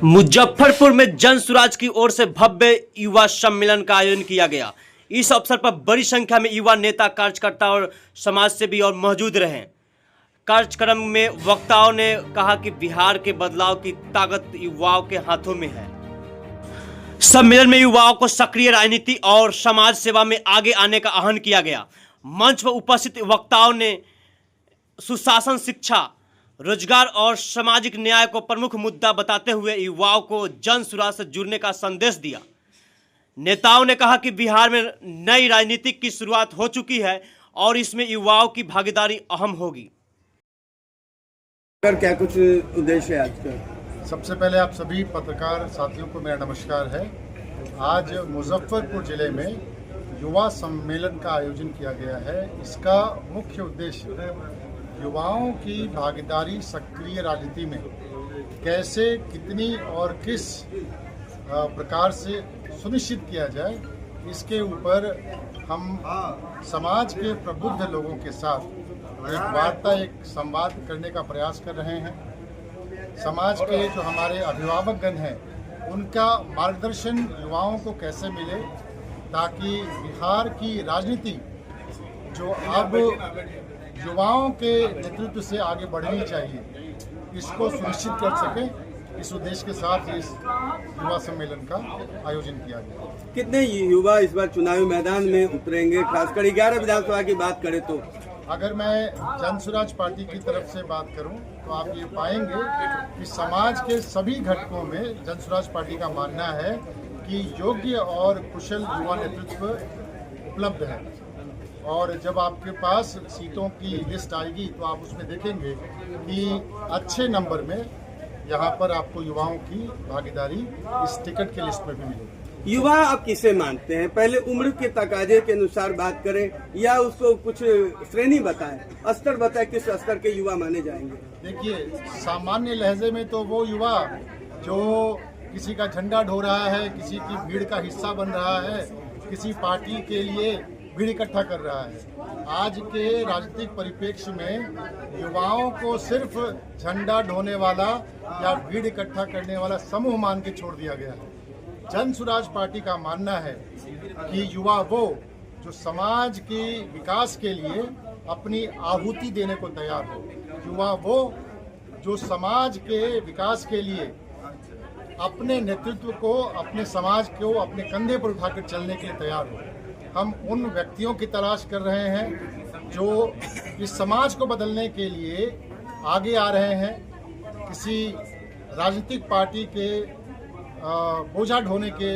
मुजफ्फरपुर में जन सुराज की ओर से भव्य युवा सम्मेलन का आयोजन किया गया। इस अवसर पर बड़ी संख्या में युवा नेता, कार्यकर्ता और समाजसेवी और मौजूद रहे। कार्यक्रम में वक्ताओं ने कहा कि बिहार के बदलाव की ताकत युवाओं के हाथों में है। सम्मेलन में युवाओं को सक्रिय राजनीति और समाज सेवा में आगे आने का आह्वान किया गया। मंच पर उपस्थित वक्ताओं ने सुशासन, शिक्षा, रोजगार और सामाजिक न्याय को प्रमुख मुद्दा बताते हुए युवाओं को जन सुराज से जुड़ने का संदेश दिया। नेताओं ने कहा कि बिहार में नई राजनीति की शुरुआत हो चुकी है और इसमें युवाओं की भागीदारी अहम होगी। क्या कुछ उद्देश्य है आज का? सबसे पहले आप सभी पत्रकार साथियों को मेरा नमस्कार है। आज मुजफ्फरपुर जिले में युवा सम्मेलन का आयोजन किया गया है। इसका मुख्य उद्देश्य युवाओं की भागीदारी सक्रिय राजनीति में कैसे, कितनी और किस प्रकार से सुनिश्चित किया जाए, इसके ऊपर हम समाज के प्रबुद्ध लोगों के साथ एक वार्ता, एक संवाद करने का प्रयास कर रहे हैं। समाज के जो हमारे अभिभावकगण हैं, उनका मार्गदर्शन युवाओं को कैसे मिले ताकि बिहार की राजनीति जो अब युवाओं के नेतृत्व से आगे बढ़नी चाहिए, इसको सुनिश्चित कर सके। इस उद्देश्य के साथ इस युवा सम्मेलन का आयोजन किया गया। कितने युवा इस बार चुनावी मैदान में उतरेंगे? खासकर 11 विधानसभा की बात करें तो अगर मैं जन सुराज पार्टी की तरफ से बात करूं तो आप ये पाएंगे कि समाज के सभी घटकों में जन सुराज पार्टी का मानना है कि योग्य और कुशल युवा नेतृत्व उपलब्ध है। और जब आपके पास सीटों की लिस्ट आएगी तो आप उसमें देखेंगे कि अच्छे नंबर में यहाँ पर आपको युवाओं की भागीदारी इस टिकट की लिस्ट में भी मिलेगी। युवा आप किसे मानते हैं? पहले उम्र के तकाजे के अनुसार बात करें या उसको कुछ श्रेणी बताएं, स्तर बताएं, किस स्तर के युवा माने जाएंगे? देखिए, सामान्य लहजे में तो वो युवा जो किसी का झंडा ढो रहा है, किसी की भीड़ का हिस्सा बन रहा है, किसी पार्टी के लिए भीड़ इकट्ठा कर रहा है। आज के राजनीतिक परिप्रेक्ष्य में युवाओं को सिर्फ झंडा ढोने वाला या भीड़ इकट्ठा करने वाला समूह मान के छोड़ दिया गया है। जन सुराज पार्टी का मानना है कि युवा वो जो समाज के विकास के लिए अपनी आहुति देने को तैयार हो, युवा वो जो समाज के विकास के लिए अपने नेतृत्व को, अपने समाज को अपने कंधे पर उठाकर चलने के लिए तैयार हो। हम उन व्यक्तियों की तलाश कर रहे हैं जो इस समाज को बदलने के लिए आगे आ रहे हैं, किसी राजनीतिक पार्टी के बोझा ढोने के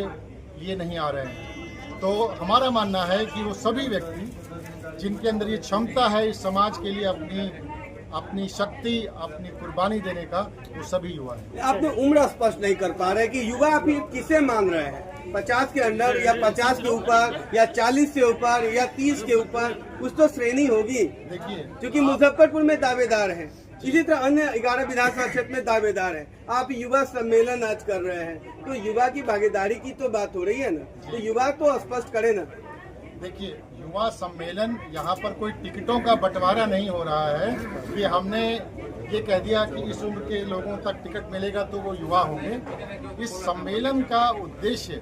लिए नहीं आ रहे हैं। तो हमारा मानना है कि वो सभी व्यक्ति जिनके अंदर ये क्षमता है इस समाज के लिए अपनी शक्ति, अपनी कुर्बानी देने का, वो सभी युवा हैं। आपने उम्र स्पष्ट नहीं कर पा रहे कि युवा आप किसे मान रहे हैं? 50 के अंदर या 50 के ऊपर या 40 से ऊपर या 30 के ऊपर, कुछ तो श्रेणी होगी। देखिए, क्योंकि मुजफ्फरपुर में दावेदार हैं, इसी तरह अन्य 11 विधानसभा क्षेत्र में दावेदार हैं। आप युवा सम्मेलन आज कर रहे हैं तो युवा की भागीदारी की तो बात हो रही है ना, तो युवा तो स्पष्ट करे ना। देखिए, युवा सम्मेलन यहाँ पर कोई टिकटों का बंटवारा नहीं हो रहा है कि हमने ये कह दिया कि इस उम्र के लोगों तक टिकट मिलेगा तो वो युवा होंगे। इस सम्मेलन का उद्देश्य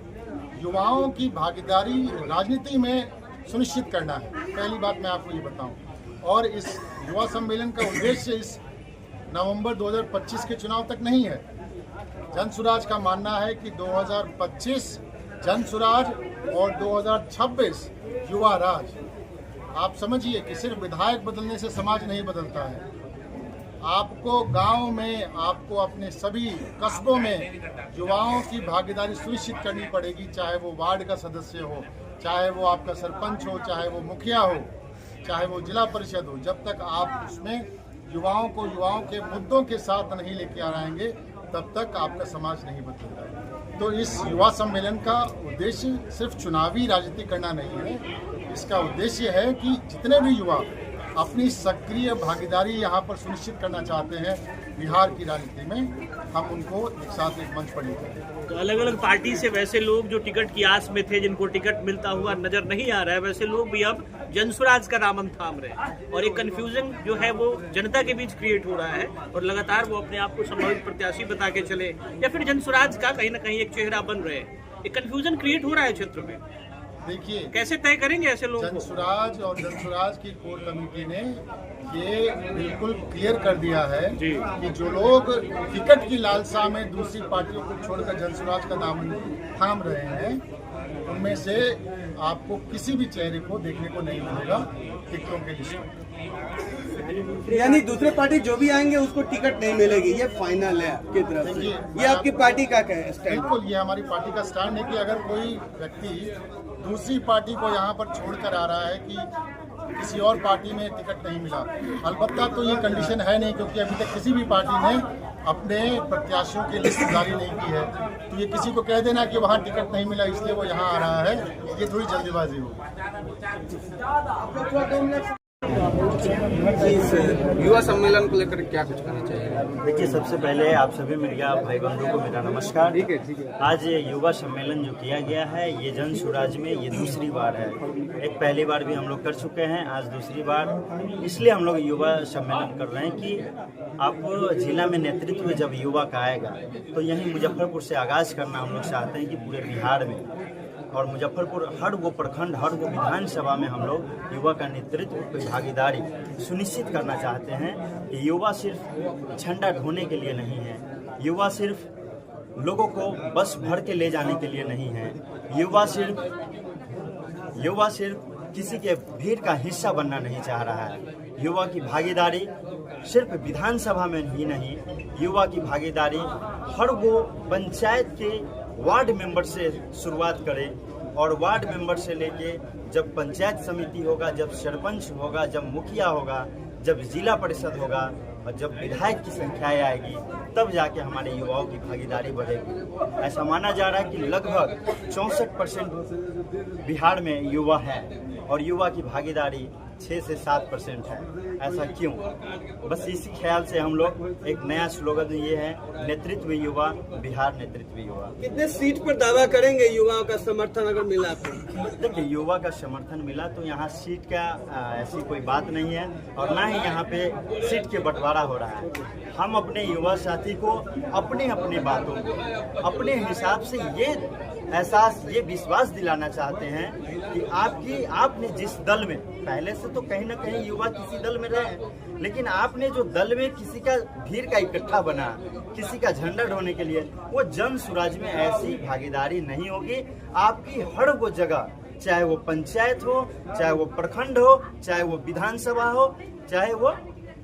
युवाओं की भागीदारी राजनीति में सुनिश्चित करना है। पहली बात मैं आपको ये बताऊं। और इस युवा सम्मेलन का उद्देश्य इस नवंबर 2025 के चुनाव तक नहीं है। जन सुराज का मानना है कि 2025 जन सुराज और 2026 युवा राज। आप समझिए कि सिर्फ विधायक बदलने से समाज नहीं बदलता है। आपको गांव में, आपको अपने सभी कस्बों में युवाओं की भागीदारी सुनिश्चित करनी पड़ेगी, चाहे वो वार्ड का सदस्य हो, चाहे वो आपका सरपंच हो, चाहे वो मुखिया हो, चाहे वो जिला परिषद हो। जब तक आप उसमें युवाओं को युवाओं के मुद्दों के साथ नहीं लेके आ रहेंगे, तब तक आपका समाज नहीं बदलेगा। तो इस युवा सम्मेलन का उद्देश्य सिर्फ चुनावी राजनीति करना नहीं है। इसका उद्देश्य है कि जितने भी युवा अपनी सक्रिय भागीदारी यहाँ पर सुनिश्चित करना चाहते हैं बिहार की राजनीति में, हम उनको एक साथ एक मंच पर लेकर। तो अलग अलग पार्टी से वैसे लोग जो टिकट की आस में थे, जिनको टिकट मिलता हुआ नजर नहीं आ रहा है, वैसे लोग भी अब जनसुराज का दामन थाम रहे हैं और एक कंफ्यूजन जो है वो जनता के बीच क्रिएट हो रहा है और लगातार वो अपने आप को संभावित प्रत्याशी बता के चले या फिर जनसुराज का कहीं ना कहीं एक चेहरा बन रहे हैं। एक कंफ्यूजन क्रिएट हो रहा है क्षेत्र में। देखिए, कैसे तय करेंगे ऐसे लोगों को? जनसुराज और जनसुराज की कोर कमेटी ने ये बिल्कुल क्लियर कर दिया है कि जो लोग टिकट की लालसा में दूसरी पार्टियों को छोड़कर जनसुराज का दामन थाम रहे हैं, उनमें से आपको किसी भी चेहरे को देखने को नहीं मिलेगा टिकटों के लिस्ट में। यानी दूसरे पार्टी जो भी आएंगे उसको टिकट नहीं मिलेगी, ये फाइनल है आपकी तरफ से? ये आपकी पार्टी का क्या है स्टैंड? बिल्कुल, ये हमारी पार्टी का स्टैंड है कि अगर कोई व्यक्ति दूसरी पार्टी को यहाँ पर छोड़कर आ रहा है कि किसी और पार्टी में टिकट नहीं मिला, अलबत्ता तो ये कंडीशन है नहीं, क्योंकि अभी तक किसी भी पार्टी ने अपने प्रत्याशियों की लिस्ट जारी नहीं की है। तो ये किसी को कह देना कि वहाँ टिकट नहीं मिला इसलिए वो यहाँ आ रहा है, ये थोड़ी जल्दीबाजी हो। युवा सम्मेलन को लेकर क्या कुछ कहना चाहिए? देखिए, सबसे पहले आप सभी मीडिया भाई बंधुओं को मेरा नमस्कार। ठीक है। आज ये युवा सम्मेलन जो किया गया है, ये जन सुराज में ये दूसरी बार है। एक पहली बार भी हम लोग कर चुके हैं, आज दूसरी बार। इसलिए हम लोग युवा सम्मेलन कर रहे हैं कि आप जिला में नेतृत्व जब युवा का आएगा तो यहीं मुजफ्फरपुर से आगाज करना हम लोग चाहते हैं कि पूरे बिहार में और मुजफ्फरपुर हर वो प्रखंड, हर वो विधानसभा में हम लोग युवा का नेतृत्व की भागीदारी सुनिश्चित करना चाहते हैं कि युवा सिर्फ झंडा ढोने के लिए नहीं है, युवा सिर्फ लोगों को बस भर के ले जाने के लिए नहीं है, युवा सिर्फ किसी के भीड़ का हिस्सा बनना नहीं चाह रहा है। युवा की भागीदारी सिर्फ विधानसभा में ही नहीं, युवा की भागीदारी हर वो पंचायत के वार्ड मेंबर से शुरुआत करें और वार्ड मेंबर से लेके जब पंचायत समिति होगा, जब सरपंच होगा, जब मुखिया होगा, जब जिला परिषद होगा और जब विधायक की संख्या आएगी, तब जाके हमारे युवाओं की भागीदारी बढ़ेगी। ऐसा माना जा रहा है कि लगभग 64% बिहार में युवा है और युवा की भागीदारी 6 से 7% है। ऐसा क्यों? बस इसी ख्याल से हम लोग एक नया स्लोगन ये है, नेतृत्व युवा, बिहार नेतृत्व युवा। कितने सीट पर दावा करेंगे युवाओं का समर्थन अगर मिला तो? देखिए, युवा का समर्थन मिला तो यहाँ सीट का ऐसी कोई बात नहीं है और ना ही यहाँ पे सीट के बंटवारा हो रहा है। हम अपने युवा साथी को अपने बातों को अपने हिसाब से ये एहसास, ये विश्वास दिलाना चाहते हैं कि आपने जिस दल में, पहले से तो कहीं ना कहीं युवा किसी दल में रहे, लेकिन आपने जो दल में किसी का भीड़ का इकट्ठा बना, किसी का झंडा ढोने के लिए, वो जन सुराज में ऐसी भागीदारी नहीं होगी। आपकी हर वो जगह, चाहे वो पंचायत हो, चाहे वो प्रखंड हो, चाहे वो विधानसभा हो, चाहे वो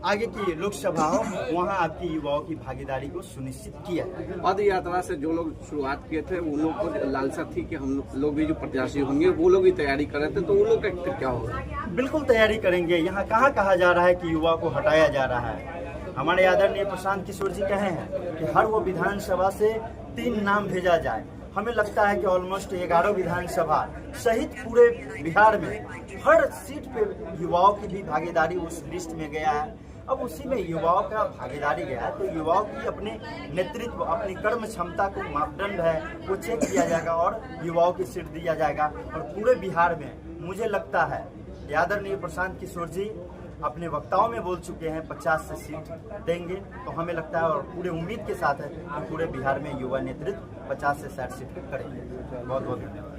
आगे की लोकसभा हो, वहाँ आपकी युवाओं की भागीदारी को सुनिश्चित किया है। पद यात्रा से जो लोग शुरुआत किए थे, उन लोग को लालसा थी कि हम लोग भी जो प्रत्याशी होंगे वो लोग भी तैयारी कर रहे थे, तो उन लोग का क्या होगा? बिल्कुल तैयारी करेंगे। यहाँ कहाँ कहा जा रहा है कि युवा को हटाया जा रहा है? हमारे आदरणीय प्रशांत किशोर जी कहे हैं कि हर वो विधानसभा से 3 नाम भेजा जाए। हमें लगता है कि ऑलमोस्ट 11 विधानसभा सहित पूरे बिहार में हर सीट पे युवाओं की भी भागीदारी उस लिस्ट में गया है। अब उसी में युवाओं का भागीदारी गया है, तो युवाओं की अपने नेतृत्व, अपनी कर्म क्षमता को मापदंड है वो चेक किया जाएगा और युवाओं की सीट दिया जाएगा। और पूरे बिहार में मुझे लगता है कि आदरणीय प्रशांत किशोर जी अपने वक्ताओं में बोल चुके हैं 50 से सीट देंगे, तो हमें लगता है और पूरे उम्मीद के साथ है कि पूरे बिहार में युवा नेतृत्व 50 से 60 सीट करेंगे। बहुत बहुत धन्यवाद।